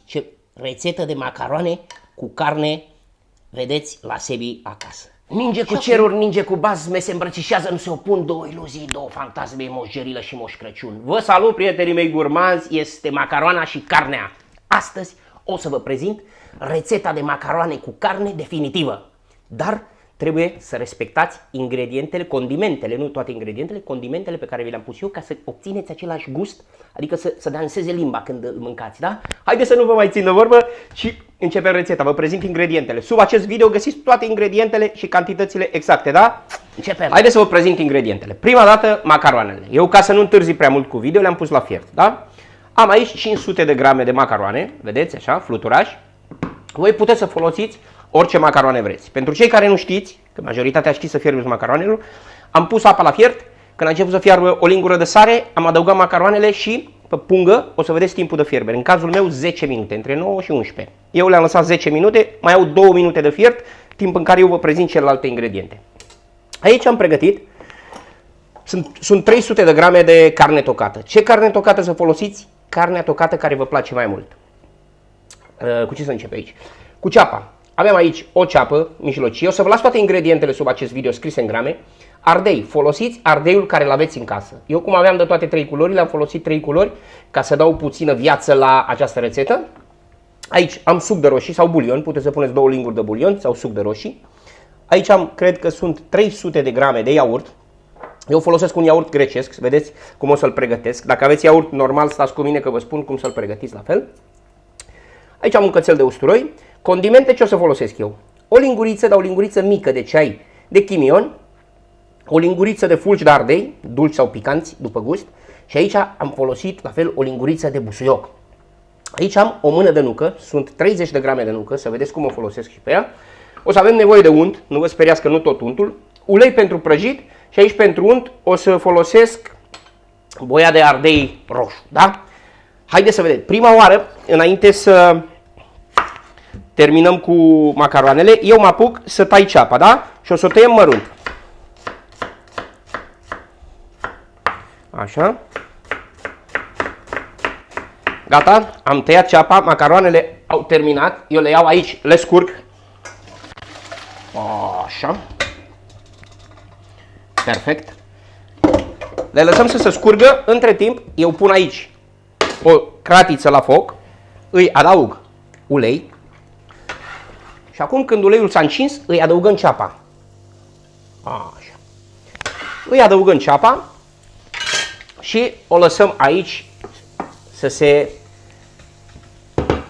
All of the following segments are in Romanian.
ce rețetă de macaroane cu carne vedeți la Sebi acasă. Ninge cu ceruri, ninge cu bazme, se îmbrățișează, nu se opun două iluzii, două fantasme, Moș Gerilă și Moș Crăciun. Vă salut, prietenii mei gurmanzi, este macaroana și carnea. Astăzi o să vă prezint rețeta de macaroane cu carne definitivă. Dar trebuie să respectați ingredientele, condimentele, nu toate ingredientele, condimentele pe care vi le-am pus eu ca să obțineți același gust, adică să danseze limba când îl mâncați, da? Haideți să nu vă mai țin de vorbă și începem rețeta. Vă prezint ingredientele. Sub acest video găsiți toate ingredientele și cantitățile exacte, da? Începem. Haideți să vă prezint ingredientele. Prima dată, macaroanele. Eu, ca să nu întârzi prea mult cu video, le-am pus la fiert, da? Am aici 500 de grame de macaroane, vedeți, așa, fluturași. Voi puteți să folosiți orice macaroane vreți. Pentru cei care nu știți, că majoritatea știți să fierbeți macaroanelor, am pus apa la fiert, când a început să fiarbă o lingură de sare, am adăugat macaroanele și pe pungă o să vedeți timpul de fierbere. În cazul meu 10 minute, între 9 și 11. Eu le-am lăsat 10 minute, mai au 2 minute de fiert, timp în care eu vă prezint celelalte ingrediente. Aici am pregătit, sunt 300 de grame de carne tocată. Ce carne tocată să folosiți? Carnea tocată care vă place mai mult. Cu ce să încep aici? Cu ceapa. Avem aici o ceapă mijlocie. O să vă las toate ingredientele sub acest video scrise în grame. Ardei. Folosiți ardeiul care îl aveți în casă. Eu, cum aveam de toate 3 culorile, am folosit 3 culori ca să dau puțină viață la această rețetă. Aici am suc de roșii sau bulion. Puteți să puneți 2 linguri de bulion sau suc de roșii. Aici am, cred că sunt 300 de grame de iaurt. Eu folosesc un iaurt grecesc. Vedeți cum o să-l pregătesc. Dacă aveți iaurt normal, stați cu mine că vă spun cum să-l pregătiți la fel. Aici am un cățel de usturoi. Condimente ce o să folosesc eu? O linguriță, dar o linguriță mică de ceai de chimion, o linguriță de fulgi de ardei, dulci sau picanți, după gust, și aici am folosit la fel o linguriță de busuioc. Aici am o mână de nucă, sunt 30 de grame de nucă, să vedeți cum o folosesc și pe ea. O să avem nevoie de unt, nu vă speriați că nu tot untul, ulei pentru prăjit și aici pentru unt o să folosesc boia de ardei roșu, da? Haideți să vedeți. Prima oară, înainte să terminăm cu macaroanele, eu mă apuc să tai ceapa, da? Și o să o tăiem mărunt. Așa. Gata, am tăiat ceapa, macaroanele au terminat. Eu le iau aici, le scurg. Așa. Perfect. Le lăsăm să se scurgă. Între timp, eu pun aici o cratiță la foc, îi adaug ulei. Și acum când uleiul s-a încins, îi adăugăm ceapa. Așa. Îi adăugăm ceapa și o lăsăm aici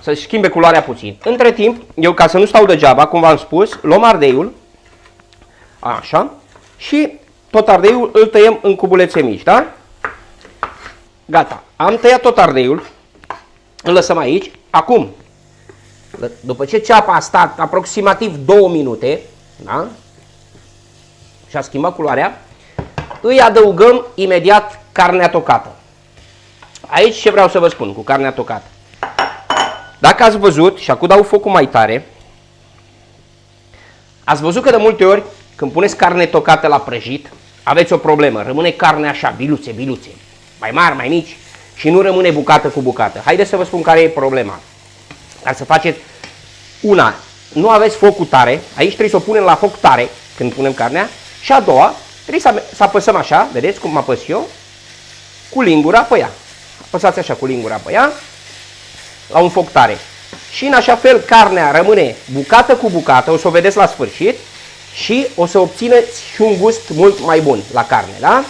să-și schimbe culoarea puțin. Între timp, eu ca să nu stau degeaba, cum v-am spus, luăm ardeiul, așa, și tot ardeiul îl tăiem în cubulețe mici, da? Gata. Am tăiat tot ardeiul, îl lăsăm aici. Acum, după ce ceapa a stat aproximativ 2 minute, da? Și a schimbat culoarea, îi adăugăm imediat carnea tocată. Aici ce vreau să vă spun cu carnea tocată. Dacă ați văzut, și acum dau focul mai tare, ați văzut că de multe ori când puneți carne tocată la prăjit, aveți o problemă. Rămâne carnea așa, biluțe, biluțe, mai mari, mai mici și nu rămâne bucată cu bucată. Haideți să vă spun care e problema. Ca să faceți una, nu aveți focul tare, aici trebuie să o punem la foc tare când punem carnea, și a doua, trebuie să apăsăm așa, vedeți cum apăs eu, cu lingura pe ea. Apăsați așa cu lingura pe ea, la un foc tare. Și în așa fel carnea rămâne bucată cu bucată, o să o vedeți la sfârșit și o să obțineți și un gust mult mai bun la carne, da?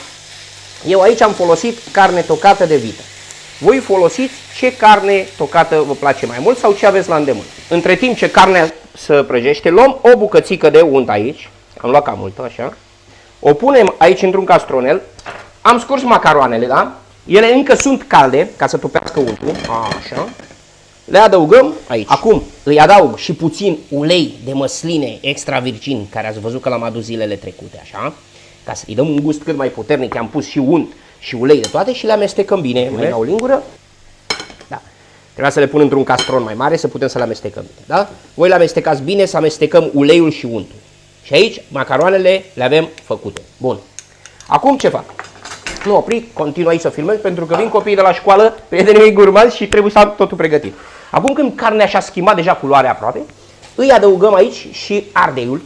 Eu aici am folosit carne tocată de vită. Voi folosiți ce carne tocată vă place mai mult sau ce aveți la îndemână. Între timp ce carnea se prăjește, luăm o bucățică de unt aici, am luat cam multă, așa, o punem aici într-un castronel, am scurs macaroanele, da? Ele încă sunt calde, ca să topească untul, așa, le adăugăm aici. Acum îi adaug și puțin ulei de măsline extra virgin, care ați văzut că l-am adus zilele trecute, așa, ca să-i dăm un gust cât mai puternic, am pus și unt și ulei de toate și le amestecăm bine, mai dau o lingură. Da. Trebuia să le pun într-un castron mai mare să putem să le amestecăm bine, da? Voi le amestecați bine, să amestecăm uleiul și untul. Și aici macaroanele le avem făcute. Bun. Acum ce fac? Nu opri, continui aici să filmez pentru că vin copiii de la școală, prietenii mei gurmanzi și trebuie să am totul pregătit. Acum când carnea și-a schimbat deja culoarea aproape, îi adăugăm aici și ardeiul.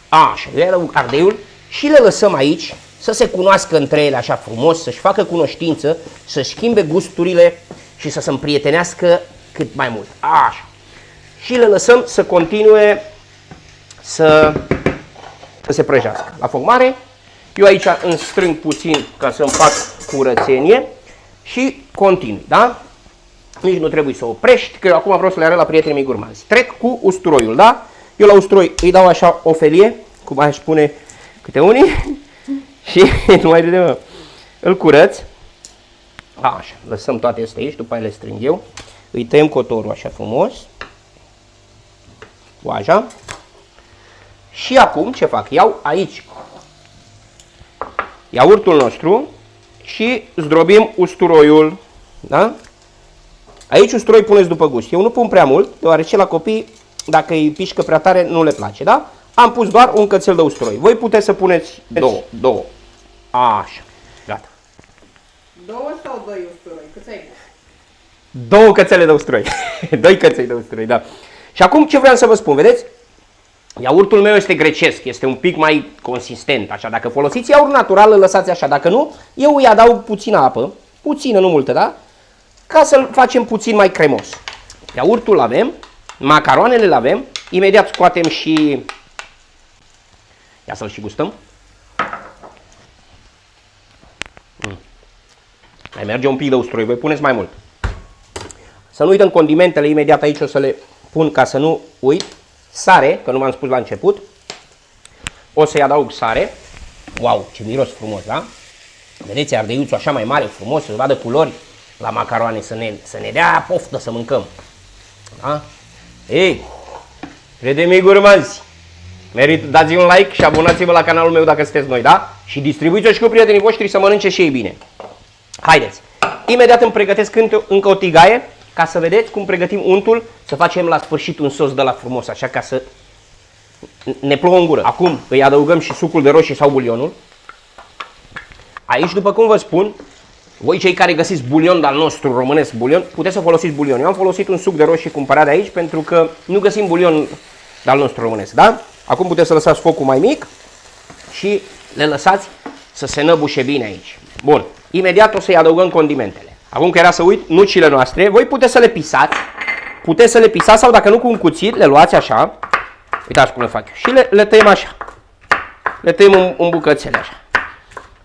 Așa, îi adăug ardeiul și le lăsăm aici să se cunoască între ele așa frumos, să-și facă cunoștință, să-și schimbe gusturile și să se împrietenească cât mai mult. Așa. Și le lăsăm să continue să se prăjească. La foc mare, eu aici îmi strâng puțin ca să-mi fac curățenie și continui, da? Nici nu trebuie să oprești, că eu acum vreau să le arăt la prietenii mei gurmanzi. Trec cu usturoiul, da? Eu la usturoi îi dau așa o felie, cum aș spune câte unii, și nu mai râde, mă. Îl curăț. Așa, lăsăm toate astea aici, după aia le strâng eu. Îi tăiem cotorul așa frumos. Așa. Și acum ce fac? Iau aici iaurtul nostru și zdrobim usturoiul. Da? Aici usturoi puneți după gust. Eu nu pun prea mult, deoarece la copii, dacă îi pișcă prea tare, nu le place. Da? Am pus doar un cățel de usturoi. Voi puteți să puneți două. Așa. Gata. 2 sau 2 usturoi? Câți ai pus? 2 cățele de usturoi. 2 căței de usturoi, da. Și acum ce vreau să vă spun, vedeți? Iaurtul meu este grecesc, este un pic mai consistent, așa. Dacă folosiți iaurt natural, îl lăsați așa. Dacă nu, eu îi adaug puțină apă, puțină, nu multă, da? Ca să-l facem puțin mai cremos. Iaurtul avem, macaroanele le avem, imediat scoatem și... Ia să-l și gustăm. Mai merge un pic de usturoi, voi puneți mai mult. Să nu uităm condimentele, imediat aici o să le pun ca să nu uit. Sare, că nu m-am spus la început. O să-i adaug sare. Wow, ce miros frumos, da? Vedeți ardeiuțul așa mai mare, frumos, să vadă culori la macaroane, să ne dea poftă să mâncăm. Da? Ei, prieteni mei gurmanzi, dați un like și abonați-vă la canalul meu dacă sunteți noi, da? Și distribuiți-o și cu prietenii voștri să mănânce și ei bine. Haideți! Imediat îmi pregătesc încă o tigaie ca să vedeți cum pregătim untul, să facem la sfârșit un sos de la frumos, așa ca să ne plouă în gură. Acum îi adăugăm și sucul de roșii sau bulionul. Aici, după cum vă spun, voi cei care găsiți bulion de-al nostru românesc, bulion, puteți să folosiți bulion. Eu am folosit un suc de roșii cumpărat de aici pentru că nu găsim bulion de-al nostru românesc, da? Acum puteți să lăsați focul mai mic și le lăsați să se năbușe bine aici. Bun, imediat o să-i adăugăm condimentele. Acum că era să uit, nucile noastre, voi puteți să le pisați. Puteți să le pisați sau dacă nu cu un cuțit, le luați așa. Uitați cum le fac eu. Și le tăiem așa. Le tăiem în bucățele așa.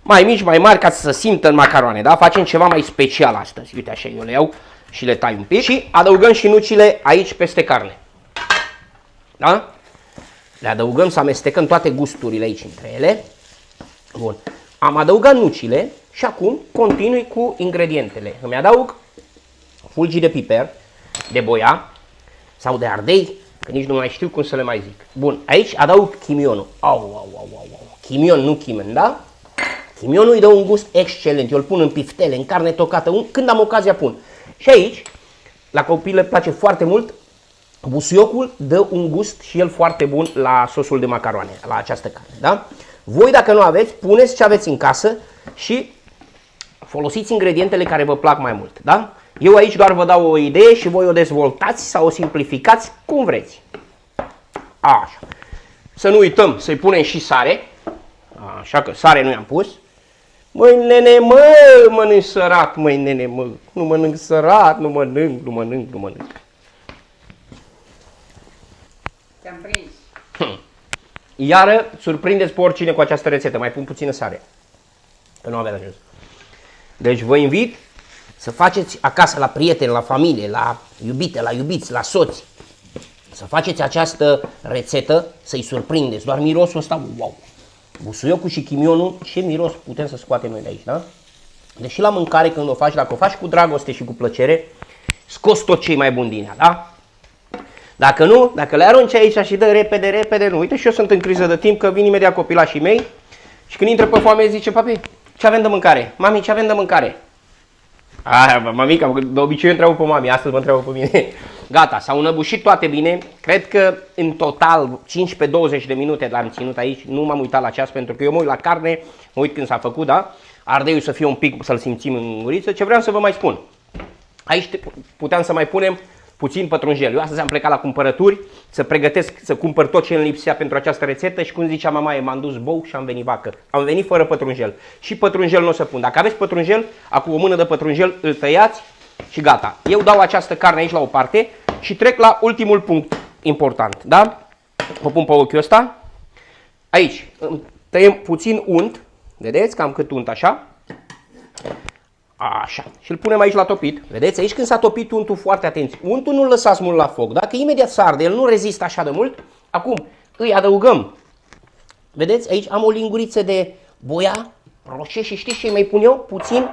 Mai mici, mai mari, ca să se simtă în macaroane, da? Facem ceva mai special astăzi. Uite așa, eu le iau și le tai un pic. Și adăugăm și nucile aici peste carne. Da? Le adăugăm să amestecăm toate gusturile aici între ele. Bun. Am adăugat nucile și acum continui cu ingredientele. Îmi adaug fulgi de piper, de boia sau de ardei, că nici nu mai știu cum să le mai zic. Bun, aici adaug chimionul. Chimion, nu chimen, da? Chimionul îi dă un gust excelent. Eu îl pun în piftele, în carne tocată, când am ocazia pun. Și aici, la copii le place foarte mult, busuiocul dă un gust și el foarte bun la sosul de macaroane, la această carne, da? Voi, dacă nu aveți, puneți ce aveți în casă și folosiți ingredientele care vă plac mai mult, da? Eu aici doar vă dau o idee și voi o dezvoltați sau o simplificați cum vreți. Așa. Să nu uităm să-i punem și sare. Așa că sare nu i-am pus. Măi, nene, mă, mănânc sărat, măi, nene, mă. Nu mănânc sărat, nu mănânc. Te-am prins. Iară, surprindeți pe oricine cu această rețetă. Mai pun puțină sare. Că nu avea de ajuns. Deci vă invit să faceți acasă la prieteni, la familie, la iubite, la iubiți, la soți. Să faceți această rețetă, să-i surprindeți. Doar mirosul ăsta, wow! Busuiocul și chimionul, ce miros putem să scoatem noi de aici, da? Deși la mâncare când o faci, dacă o faci cu dragoste și cu plăcere, scoți tot ce e mai bun din ea, da? Dacă nu, dacă le arunci aici și dă repede, nu. Uite, și eu sunt în criză de timp, că vin imediat copilașii mei și când intră pe foame zice, papi, ce avem de mâncare? Mami, ce avem de mâncare? Mamica, de obicei întreabă pe mami, astăzi mă întreabă pe mine. Gata, s-au înăbușit toate bine. Cred că în total 15-20 de minute l-am ținut aici. Nu m-am uitat la ceas pentru că eu mă uit la carne, mă uit când s-a făcut, da? Ardeiul să fie un pic, să-l simțim în guriță. Ce vreau să vă mai spun? Aici puteam să mai punem puțin pătrunjel. Eu astăzi am plecat la cumpărături, să pregătesc, să cumpăr tot ce îmi lipsea pentru această rețetă și cum zicea mama, m-am dus bou și am venit vacă. Am venit fără pătrunjel. Și pătrunjel nu o să pun. Dacă aveți pătrunjel, acum o mână de pătrunjel, îl tăiați și gata. Eu dau această carne aici la o parte și trec la ultimul punct important. Da? O pun pe ochiul ăsta. Aici tăiem puțin unt. Vedeți? Cam cât unt așa. Așa. Și îl punem aici la topit. Vedeți? Aici când s-a topit untul, foarte atenți. Untul nu-l lăsați mult la foc. Dacă imediat se arde, el nu rezistă așa de mult. Acum îi adăugăm. Vedeți? Aici am o linguriță de boia roșie și știți ce mai pun eu? Puțin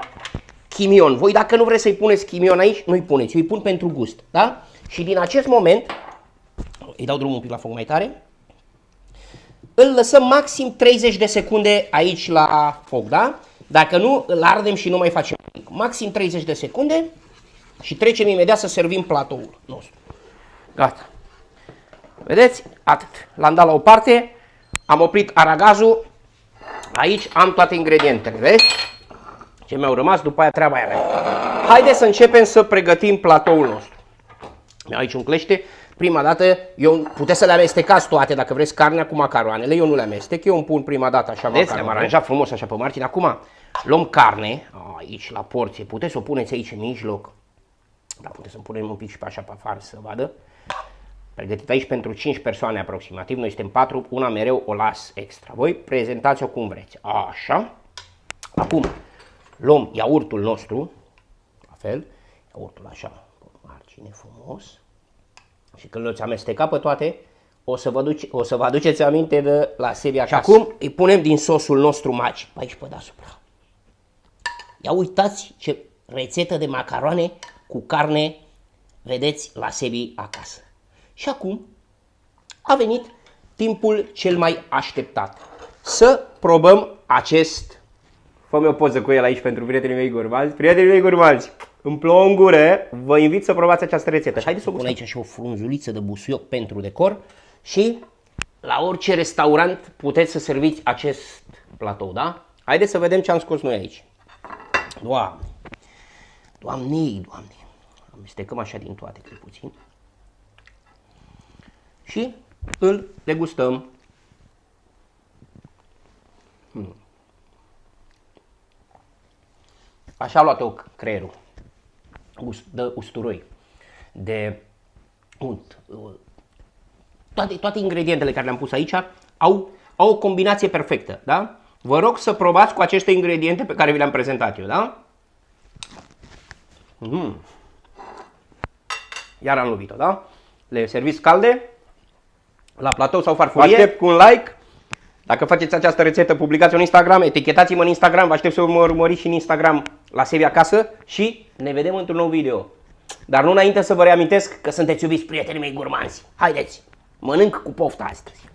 chimion. Voi dacă nu vreți să-i puneți chimion aici, nu-i puneți. Eu îi pun pentru gust. Da? Și din acest moment, îi dau drumul un pic la foc mai tare. Îl lăsăm maxim 30 de secunde aici la foc, da? Dacă nu, îl ardem și nu mai facem nimic. Maxim 30 de secunde și trecem imediat să servim platoul nostru. Gata. Vedeți? Atât. L-am dat la o parte, am oprit aragazul, aici am toate ingredientele, vezi? Ce mi-au rămas, după aia treaba aia mea. Haideți să începem să pregătim platoul nostru. Aici un clește. Prima dată, puteți să le amestecați toate dacă vreți carnea cu macaroanele, eu nu le amestec, eu îmi pun prima dată așa macaroane. Le-am aranjat frumos așa pe margine. Acum luăm carne, aici la porție, puteți să o puneți aici în mijloc, dar puteți să punem un pic și pe așa pe afară să vadă. Pregătit aici pentru 5 persoane aproximativ, noi suntem 4, una mereu o las extra. Voi prezentați-o cum vreți. Așa. Acum luăm iaurtul nostru, la fel, iaurtul așa pe margine frumos. Și când le-ați amestecat pe toate, o să vă aduceți aminte de la Sebi acasă. Și acum îi punem din sosul nostru magic, pe aici pe deasupra. Ia uitați ce rețetă de macaroane cu carne vedeți la Sebi acasă. Și acum a venit timpul cel mai așteptat. Să probăm acest... Fă-mi o poză cu el aici pentru prietenii mei gurmanzi. Prietenii mei gurmanzi, îmi plouă în gură, vă invit să probați această rețetă. Și haideți să o pun aici și o frunzuliță de busuioc pentru decor și la orice restaurant puteți să serviți acest platou, da? Haideți să vedem ce am scos noi aici. Doamne, Doamne, Doamne. Amestecăm așa din toate cât puțin. Și îl degustăm. Așa a luat-o creierul. De usturoi, de unt. Toate ingredientele care le-am pus aici au o combinație perfectă, da? Vă rog să probați cu aceste ingrediente pe care vi le-am prezentat eu, da? Iar am lovit-o, da? Le serviți calde, la platou sau farfurie. Vă aștept cu un like. Dacă faceți această rețetă, publicați-o în Instagram, etichetați-mă în Instagram, vă aștept să mă urmăriți și în Instagram la Sebi acasă și ne vedem într-un nou video. Dar nu înainte să vă reamintesc că sunteți iubiți prietenii mei gurmanzi. Haideți, mănânc cu poftă astăzi.